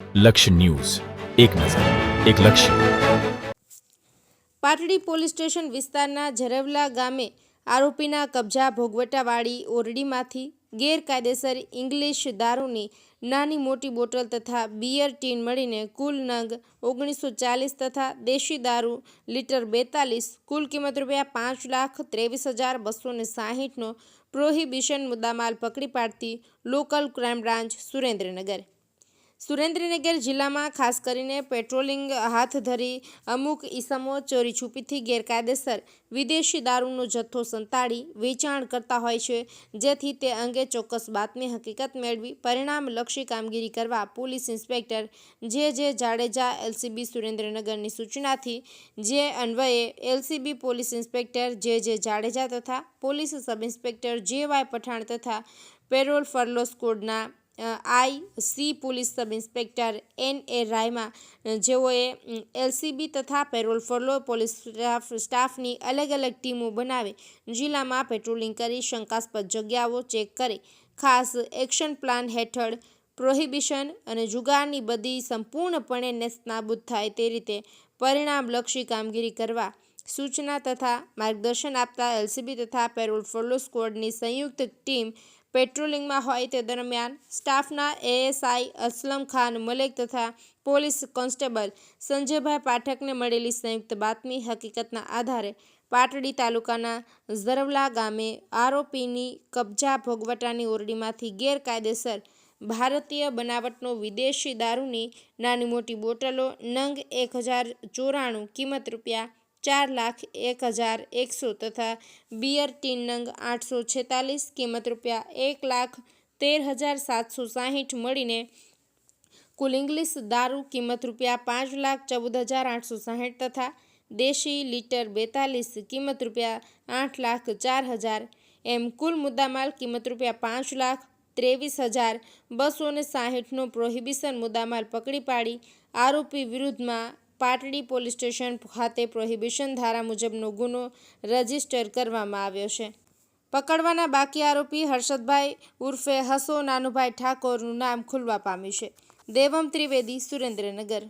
લક્ષ્ય ન્યૂઝ, એક નજર, એક લક્ષ્ય. પાટડી પોલીસ સ્ટેશન વિસ્તારના ઝરવલા ગામે આરોપીના કબજા ભોગવટાવાળી ઓરડીમાંથી ગેરકાયદેસર ઇંગ્લિશ દારૂની નાની મોટી બોટલ તથા બિયર ટીન મળીને કુલ નંગ 1940 તથા દેશી દારૂ લીટર 42, કુલ કિંમત ₹5,23,260નો પ્રોહિબિશન મુદ્દામાલ પકડી પાડતી લોકલ ક્રાઇમ બ્રાન્ચ સુરેન્દ્રનગર જિલ્લામાં ખાસ કરીને પેટ્રોલિંગ હાથ ધરી અમુક ઈસમો ચોરી છુપીથી ગેરકાયદેસર વિદેશી દારૂનો જથ્થો સંતાડી વેચાણ કરતા હોય છે, જેથી તે અંગે ચોક્કસ બાતમી હકીકત મેળવી પરિણામલક્ષી કામગીરી કરવા police inspector J Jadeja LCB સુરેન્દ્રનગરની સૂચનાથી જે અન્વયે LCB police inspector J Jadeja તથા police sub inspector J Y. Pathan તથા પેરોલ ફરલો સ્કોડના I C. Police sub inspector N.A. Rayma જેઓએ એલસીબી તથા પેરોલ ફરલો પોલીસ સ્ટાફની અલગ અલગ ટીમો બનાવી જિલ્લામાં પેટ્રોલિંગ કરી શંકાસ્પદ જગ્યાઓ ચેક કરી ખાસ એક્શન પ્લાન હેઠળ પ્રોહિબિશન અને જુગારની બદી સંપૂર્ણપણે નેસ્તનાબૂદ થાય તે રીતે પરિણામલક્ષી કામગીરી કરવા સૂચના તથા માર્ગદર્શન આપતા એલસીબી તથા પેરોલ ફરલો સ્કોડની સંયુક્ત ટીમ પેટ્રોલિંગમાં હોય તે દરમિયાન સ્ટાફના એએસઆઈ અસલમ ખાન મલેક તથા પોલીસ કોન્સ્ટેબલ સંજયભાઈ પાઠકને મળેલી સંયુક્ત બાતમી હકીકતના આધારે પાટડી તાલુકાના ઝરવલા ગામે આરોપીની કબજા ભોગવટાની ઓરડીમાંથી ગેરકાયદેસર ભારતીય બનાવટનો વિદેશી દારૂની નાની મોટી બોટલો નંગ 1094, કિંમત ₹4,01,100 તથા બિયર ટીન નંગ 846, કિંમત ₹1,13,760 મળીને કુલ ઇંગ્લિશ દારૂ કિંમત ₹5,14,860 તથા દેશી લીટર 42, કિંમત ₹8,04,000 એમ કુલ મુદ્દામાલ કિંમત ₹5,23,260નો પ્રોહિબિશન મુદ્દામાલ પકડી પાડી આરોપી વિરુદ્ધમાં પાટડી પોલીસ સ્ટેશન ખાતે પ્રોહિબિશન ધારા મુજબનો ગુનો રજીસ્ટર કરવામાં આવ્યો છે. પકડવાના બાકી આરોપી હર્ષદભાઈ ઉર્ફે હસો નાનુભાઈ ઠાકોરનું નામ ખુલવા પામ્યું છે. દેવમ ત્રિવેદી, સુરેન્દ્રનગર.